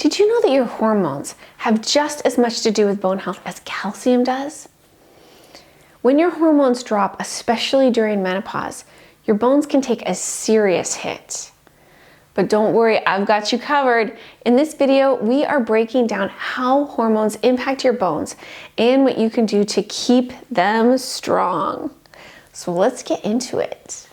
Did you know that your hormones have just as much to do with bone health as calcium does? When your hormones drop, especially during menopause, your bones can take a serious hit. But don't worry, I've got you covered. In this video, we are breaking down how hormones impact your bones and what you can do to keep them strong. So let's get into it.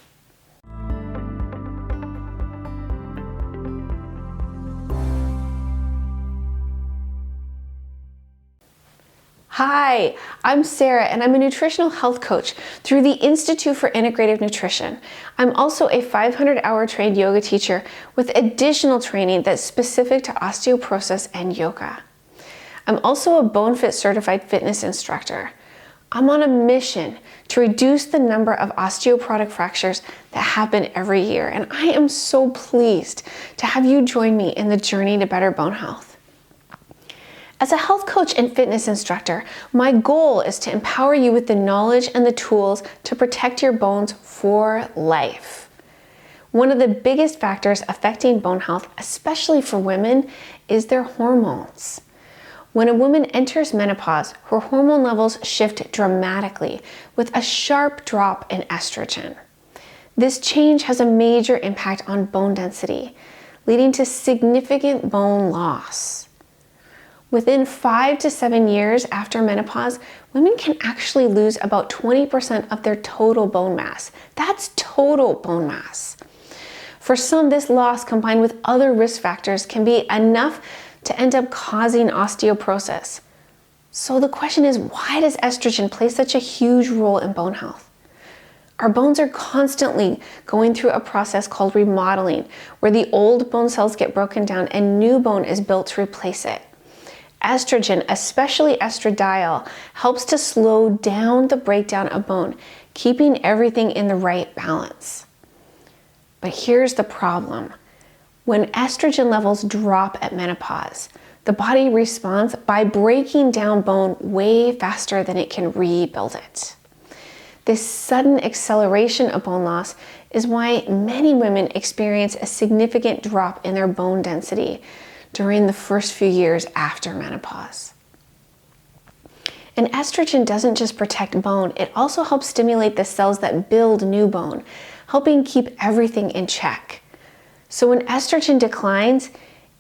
Hi, I'm Sarah and I'm a nutritional health coach through the Institute for Integrative Nutrition. I'm also a 500-hour trained yoga teacher with additional training that's specific to osteoporosis and yoga. I'm also a BoneFit certified fitness instructor. I'm on a mission to reduce the number of osteoporotic fractures that happen every year, and I am so pleased to have you join me in the journey to better bone health. As a health coach and fitness instructor, my goal is to empower you with the knowledge and the tools to protect your bones for life. One of the biggest factors affecting bone health, especially for women, is their hormones. When a woman enters menopause, her hormone levels shift dramatically with a sharp drop in estrogen. This change has a major impact on bone density, leading to significant bone loss. Within 5 to 7 years after menopause, women can actually lose about 20% of their total bone mass. That's total bone mass. For some, this loss combined with other risk factors can be enough to end up causing osteoporosis. So the question is, why does estrogen play such a huge role in bone health? Our bones are constantly going through a process called remodeling, where the old bone cells get broken down and new bone is built to replace it. Estrogen, especially estradiol, helps to slow down the breakdown of bone, keeping everything in the right balance. But here's the problem. When estrogen levels drop at menopause, the body responds by breaking down bone way faster than it can rebuild it. This sudden acceleration of bone loss is why many women experience a significant drop in their bone density during the first few years after menopause. And estrogen doesn't just protect bone, it also helps stimulate the cells that build new bone, helping keep everything in check. So when estrogen declines,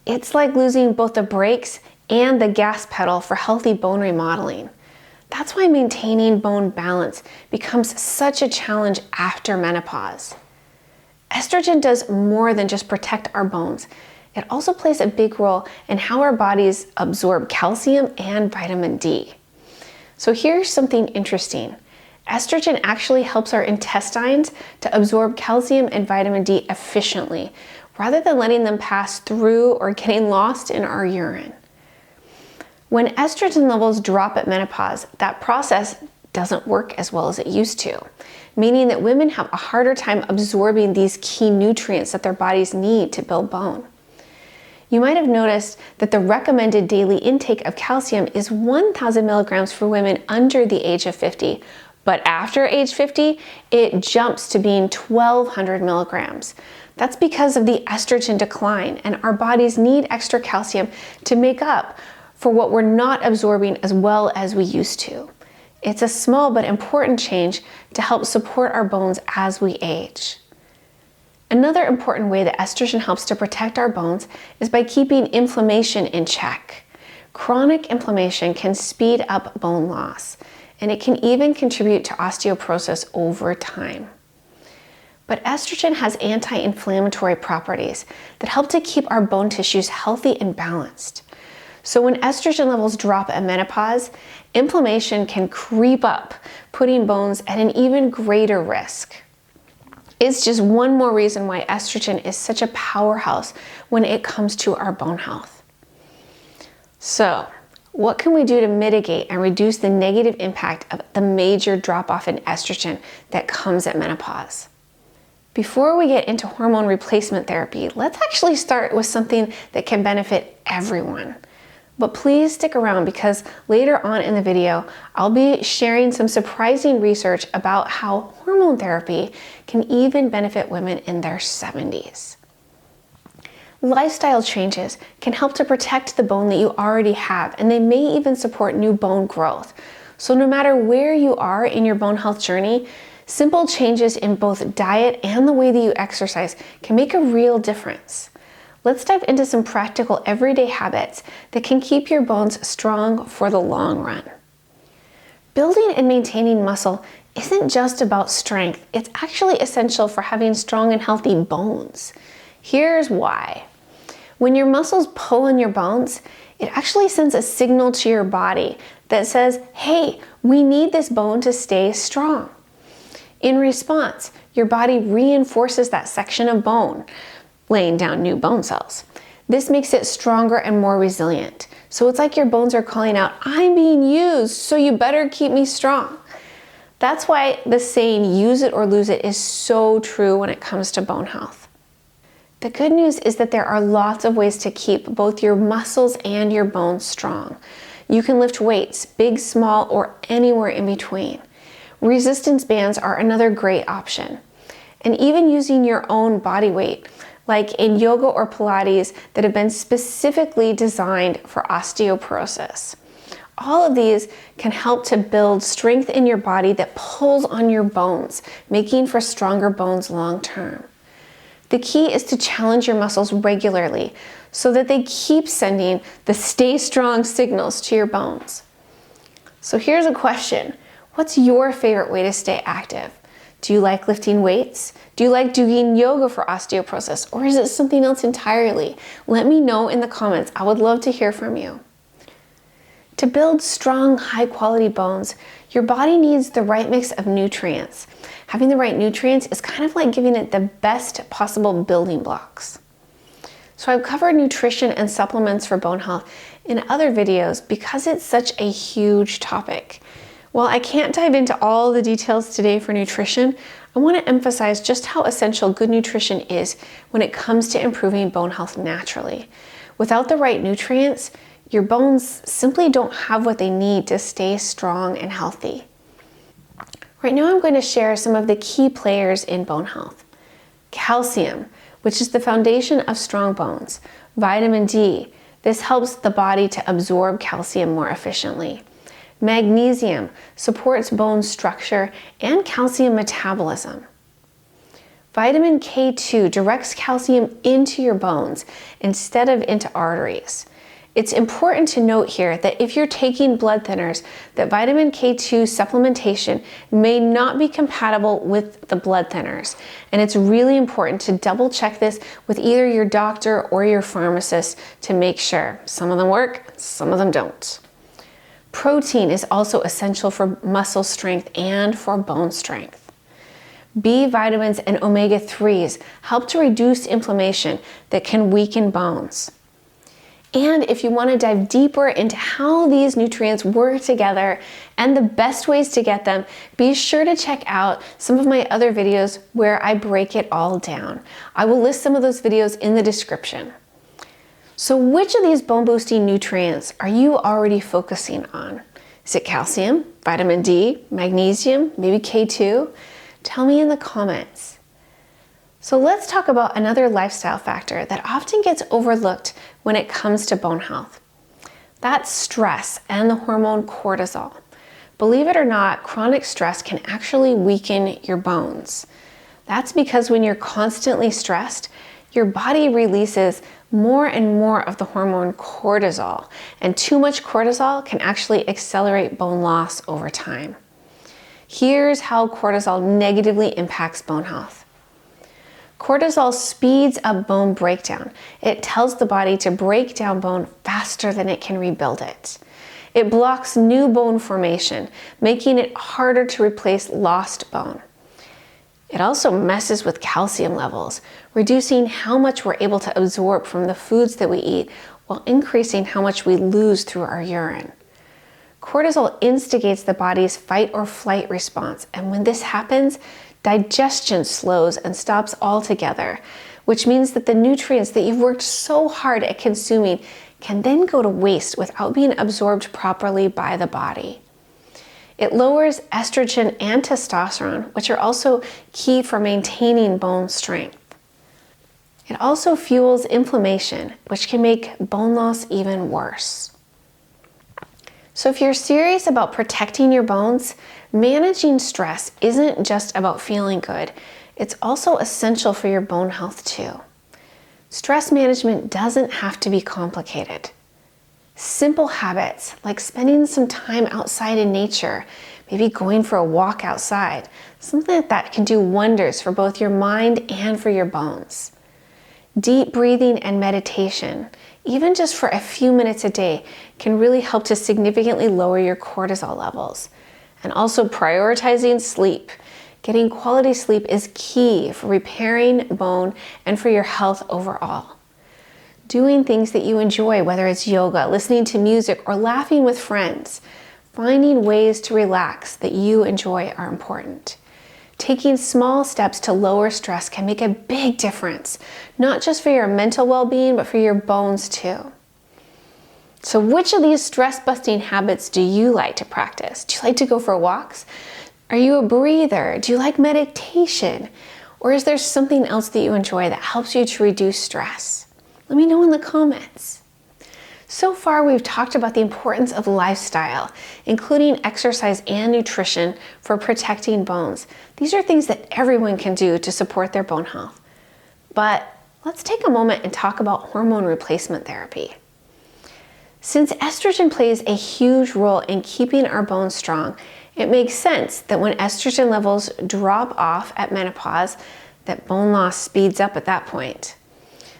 it's like losing both the brakes and the gas pedal for healthy bone remodeling. That's why maintaining bone balance becomes such a challenge after menopause. Estrogen does more than just protect our bones. It also plays a big role in how our bodies absorb calcium and vitamin D. So here's something interesting. Estrogen actually helps our intestines to absorb calcium and vitamin D efficiently, rather than letting them pass through or getting lost in our urine. When estrogen levels drop at menopause, that process doesn't work as well as it used to, meaning that women have a harder time absorbing these key nutrients that their bodies need to build bone. You might have noticed that the recommended daily intake of calcium is 1,000 milligrams for women under the age of 50, but after age 50, it jumps to being 1,200 milligrams. That's because of the estrogen decline, and our bodies need extra calcium to make up for what we're not absorbing as well as we used to. It's a small but important change to help support our bones as we age. Another important way that estrogen helps to protect our bones is by keeping inflammation in check. Chronic inflammation can speed up bone loss, and it can even contribute to osteoporosis over time. But estrogen has anti-inflammatory properties that help to keep our bone tissues healthy and balanced. So when estrogen levels drop at menopause, inflammation can creep up, putting bones at an even greater risk. It's just one more reason why estrogen is such a powerhouse when it comes to our bone health. So, what can we do to mitigate and reduce the negative impact of the major drop-off in estrogen that comes at menopause? Before we get into hormone replacement therapy, let's actually start with something that can benefit everyone. But please stick around because later on in the video, I'll be sharing some surprising research about how hormone therapy can even benefit women in their 70s. Lifestyle changes can help to protect the bone that you already have, and they may even support new bone growth. So no matter where you are in your bone health journey, simple changes in both diet and the way that you exercise can make a real difference. Let's dive into some practical everyday habits that can keep your bones strong for the long run. Building and maintaining muscle isn't just about strength, it's actually essential for having strong and healthy bones. Here's why. When your muscles pull on your bones, it actually sends a signal to your body that says, hey, we need this bone to stay strong. In response, your body reinforces that section of bone, laying down new bone cells. This makes it stronger and more resilient. So it's like your bones are calling out, I'm being used, so you better keep me strong. That's why the saying, use it or lose it, is so true when it comes to bone health. The good news is that there are lots of ways to keep both your muscles and your bones strong. You can lift weights, big, small, or anywhere in between. Resistance bands are another great option. And even using your own body weight, like in yoga or Pilates, that have been specifically designed for osteoporosis. All of these can help to build strength in your body that pulls on your bones, making for stronger bones long term. The key is to challenge your muscles regularly so that they keep sending the stay strong signals to your bones. So here's a question. What's your favorite way to stay active? Do you like lifting weights? Do you like doing yoga for osteoporosis? Or is it something else entirely? Let me know in the comments. I would love to hear from you. To build strong, high-quality bones, your body needs the right mix of nutrients. Having the right nutrients is kind of like giving it the best possible building blocks. So I've covered nutrition and supplements for bone health in other videos because it's such a huge topic. While I can't dive into all the details today for nutrition, I want to emphasize just how essential good nutrition is when it comes to improving bone health naturally. Without the right nutrients, your bones simply don't have what they need to stay strong and healthy. Right now I'm going to share some of the key players in bone health. Calcium, which is the foundation of strong bones. Vitamin D, this helps the body to absorb calcium more efficiently. Magnesium supports bone structure and calcium metabolism. Vitamin K2 directs calcium into your bones instead of into arteries. It's important to note here that if you're taking blood thinners, that vitamin K2 supplementation may not be compatible with the blood thinners. And it's really important to double check this with either your doctor or your pharmacist to make sure. Some of them work, some of them don't. Protein is also essential for muscle strength and for bone strength. B vitamins and omega-3s help to reduce inflammation that can weaken bones. And if you want to dive deeper into how these nutrients work together and the best ways to get them, be sure to check out some of my other videos where I break it all down. I will list some of those videos in the description. So which of these bone boosting nutrients are you already focusing on? Is it calcium, vitamin D, magnesium, maybe K2? Tell me in the comments. So let's talk about another lifestyle factor that often gets overlooked when it comes to bone health. That's stress and the hormone cortisol. Believe it or not, chronic stress can actually weaken your bones. That's because when you're constantly stressed, your body releases more and more of the hormone cortisol, and too much cortisol can actually accelerate bone loss over time. Here's how cortisol negatively impacts bone health. Cortisol speeds up bone breakdown. It tells the body to break down bone faster than it can rebuild it. It blocks new bone formation, making it harder to replace lost bone. It also messes with calcium levels, reducing how much we're able to absorb from the foods that we eat while increasing how much we lose through our urine. Cortisol instigates the body's fight or flight response, and when this happens, digestion slows and stops altogether, which means that the nutrients that you've worked so hard at consuming can then go to waste without being absorbed properly by the body. It lowers estrogen and testosterone, which are also key for maintaining bone strength. It also fuels inflammation, which can make bone loss even worse. So if you're serious about protecting your bones, managing stress isn't just about feeling good. It's also essential for your bone health too. Stress management doesn't have to be complicated. Simple habits like spending some time outside in nature, maybe going for a walk outside, something like that can do wonders for both your mind and for your bones. Deep breathing and meditation, even just for a few minutes a day, can really help to significantly lower your cortisol levels. And also prioritizing sleep. Getting quality sleep is key for repairing bone and for your health overall. Doing things that you enjoy, whether it's yoga, listening to music, or laughing with friends. Finding ways to relax that you enjoy are important. Taking small steps to lower stress can make a big difference, not just for your mental well-being, but for your bones too. So which of these stress-busting habits do you like to practice? Do you like to go for walks? Are you a breather? Do you like meditation? Or is there something else that you enjoy that helps you to reduce stress? Let me know in the comments. So far, we've talked about the importance of lifestyle, including exercise and nutrition for protecting bones. These are things that everyone can do to support their bone health. But let's take a moment and talk about hormone replacement therapy. Since estrogen plays a huge role in keeping our bones strong, it makes sense that when estrogen levels drop off at menopause, that bone loss speeds up at that point.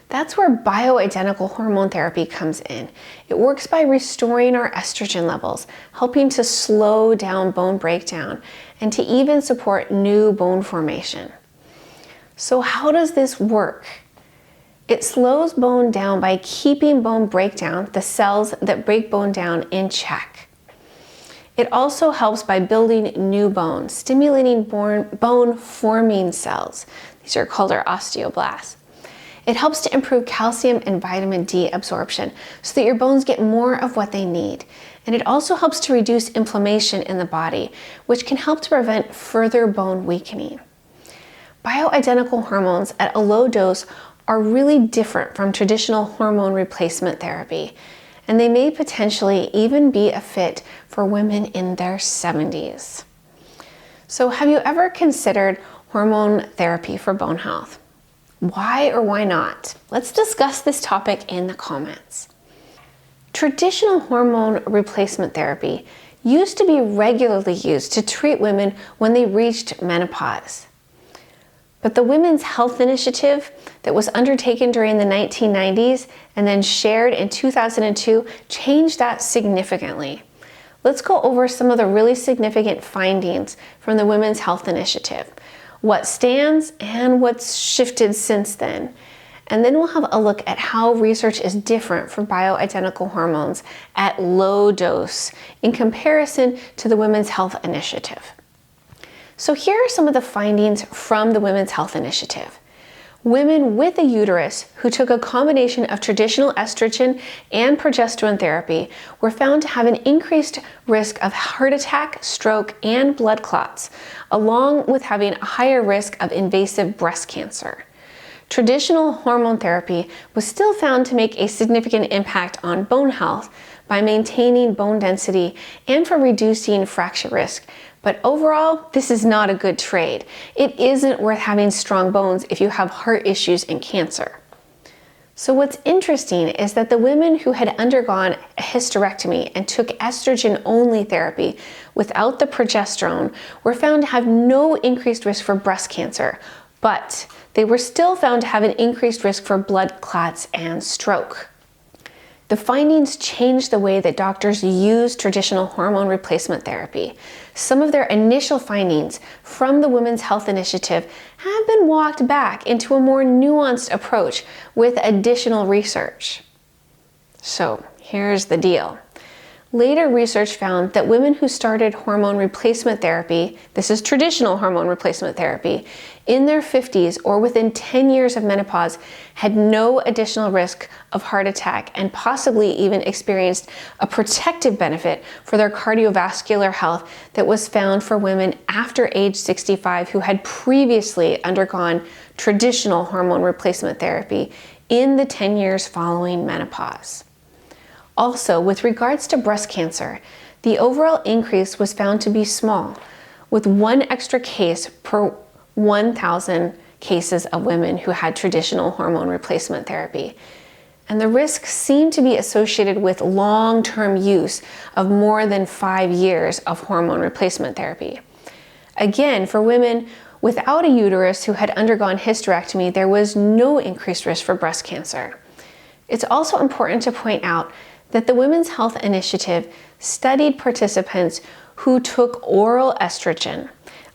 That's where bioidentical hormone therapy comes in. It works by restoring our estrogen levels, helping to slow down bone breakdown, and to even support new bone formation. So how does this work? It slows bone down by keeping bone breakdown, the cells that break bone down, in check. It also helps by building new bone, stimulating bone forming cells. These are called our osteoblasts. It helps to improve calcium and vitamin D absorption so that your bones get more of what they need. And it also helps to reduce inflammation in the body, which can help to prevent further bone weakening. Bioidentical hormones at a low dose are really different from traditional hormone replacement therapy, and they may potentially even be a fit for women in their 70s. So have you ever considered hormone therapy for bone health? Why or why not? Let's discuss this topic in the comments. Traditional hormone replacement therapy used to be regularly used to treat women when they reached menopause. But the Women's Health Initiative that was undertaken during the 1990s and then shared in 2002 changed that significantly. Let's go over some of the really significant findings from the Women's Health Initiative, what stands and what's shifted since then. And then we'll have a look at how research is different for bioidentical hormones at low dose in comparison to the Women's Health Initiative. So here are some of the findings from the Women's Health Initiative. Women with a uterus who took a combination of traditional estrogen and progesterone therapy were found to have an increased risk of heart attack, stroke, and blood clots, along with having a higher risk of invasive breast cancer. Traditional hormone therapy was still found to make a significant impact on bone health by maintaining bone density and for reducing fracture risk. But overall, this is not a good trade. It isn't worth having strong bones if you have heart issues and cancer. So what's interesting is that the women who had undergone a hysterectomy and took estrogen-only therapy without the progesterone were found to have no increased risk for breast cancer, but they were still found to have an increased risk for blood clots and stroke. The findings changed the way that doctors use traditional hormone replacement therapy. Some of their initial findings from the Women's Health Initiative have been walked back into a more nuanced approach with additional research. So here's the deal. Later research found that women who started hormone replacement therapy, this is traditional hormone replacement therapy, in their 50s or within 10 years of menopause had no additional risk of heart attack and possibly even experienced a protective benefit for their cardiovascular health that was found for women after age 65 who had previously undergone traditional hormone replacement therapy in the 10 years following menopause. Also, with regards to breast cancer, the overall increase was found to be small, with one extra case per 1,000 cases of women who had traditional hormone replacement therapy. And the risks seem to be associated with long-term use of more than 5 years of hormone replacement therapy. Again, for women without a uterus who had undergone hysterectomy, there was no increased risk for breast cancer. It's also important to point out that the Women's Health Initiative studied participants who took oral estrogen.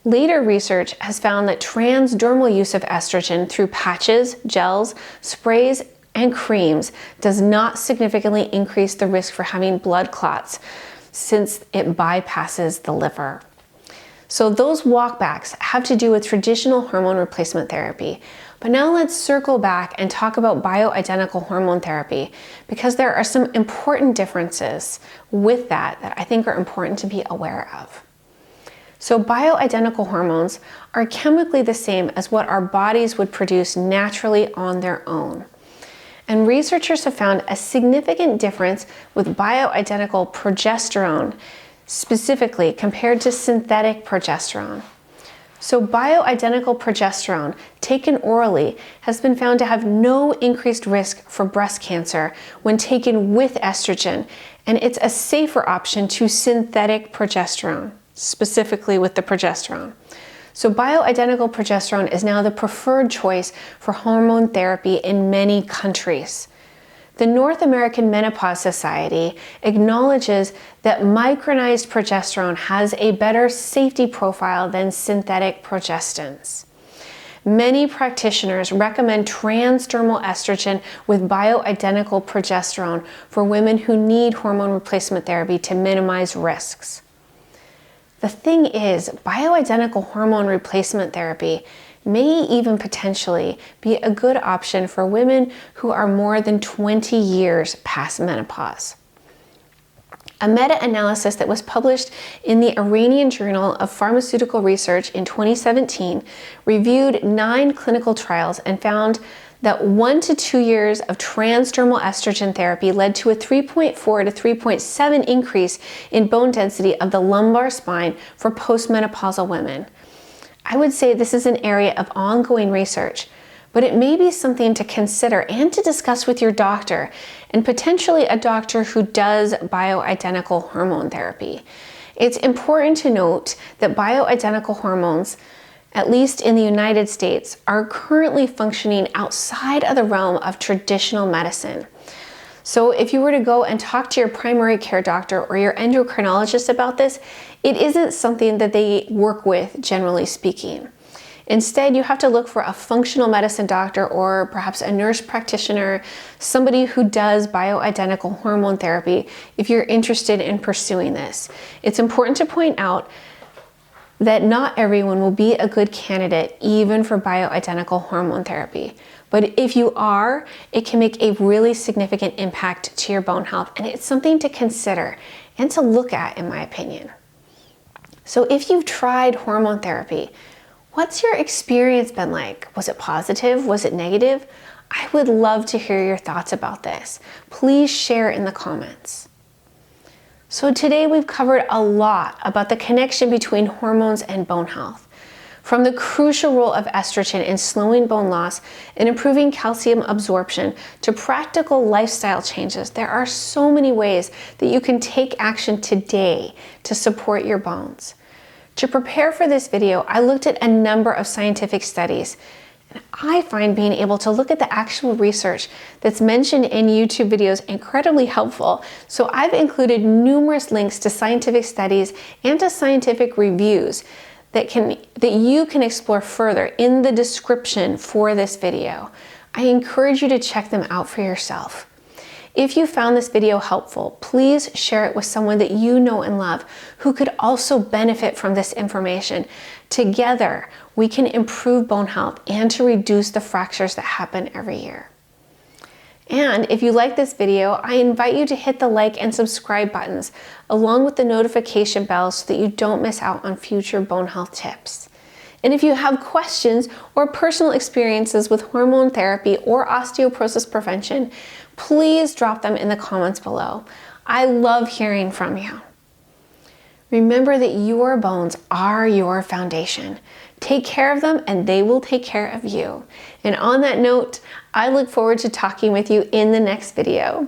Later research has found that transdermal use of estrogen through patches, gels, sprays, and creams does not significantly increase the risk for having blood clots since it bypasses the liver. So those walkbacks have to do with traditional hormone replacement therapy. But now let's circle back and talk about bioidentical hormone therapy, because there are some important differences with that I think are important to be aware of. So bioidentical hormones are chemically the same as what our bodies would produce naturally on their own. And researchers have found a significant difference with bioidentical progesterone, specifically compared to synthetic progesterone. So bioidentical progesterone taken orally has been found to have no increased risk for breast cancer when taken with estrogen, and it's a safer option to synthetic progesterone, specifically with the progesterone. So bioidentical progesterone is now the preferred choice for hormone therapy in many countries. The North American Menopause Society acknowledges that micronized progesterone has a better safety profile than synthetic progestins. Many practitioners recommend transdermal estrogen with bioidentical progesterone for women who need hormone replacement therapy to minimize risks. The thing is, bioidentical hormone replacement therapy may even potentially be a good option for women who are more than 20 years past menopause. A meta-analysis that was published in the Iranian Journal of Pharmaceutical Research in 2017 reviewed 9 clinical trials and found that 1 to 2 years of transdermal estrogen therapy led to a 3.4 to 3.7 increase in bone density of the lumbar spine for postmenopausal women. I would say this is an area of ongoing research, but it may be something to consider and to discuss with your doctor, and potentially a doctor who does bioidentical hormone therapy. It's important to note that bioidentical hormones, at least in the United States, are currently functioning outside of the realm of traditional medicine. So if you were to go and talk to your primary care doctor or your endocrinologist about this, it isn't something that they work with, generally speaking. Instead, you have to look for a functional medicine doctor or perhaps a nurse practitioner, somebody who does bioidentical hormone therapy if you're interested in pursuing this. It's important to point out that not everyone will be a good candidate even for bioidentical hormone therapy. But if you are, it can make a really significant impact to your bone health, and it's something to consider and to look at, in my opinion. So if you've tried hormone therapy, what's your experience been like? Was it positive? Was it negative? I would love to hear your thoughts about this. Please share in the comments. So today we've covered a lot about the connection between hormones and bone health. From the crucial role of estrogen in slowing bone loss and improving calcium absorption to practical lifestyle changes, there are so many ways that you can take action today to support your bones. To prepare for this video, I looked at a number of scientific studies, and I find being able to look at the actual research that's mentioned in YouTube videos incredibly helpful. So I've included numerous links to scientific studies and to scientific reviews that you can explore further in the description for this video. I encourage you to check them out for yourself. If you found this video helpful, please share it with someone that you know and love who could also benefit from this information. Together, we can improve bone health and to reduce the fractures that happen every year. And if you like this video, I invite you to hit the like and subscribe buttons, along with the notification bell so that you don't miss out on future bone health tips. And if you have questions or personal experiences with hormone therapy or osteoporosis prevention, please drop them in the comments below. I love hearing from you. Remember that your bones are your foundation. Take care of them and they will take care of you. And on that note, I look forward to talking with you in the next video.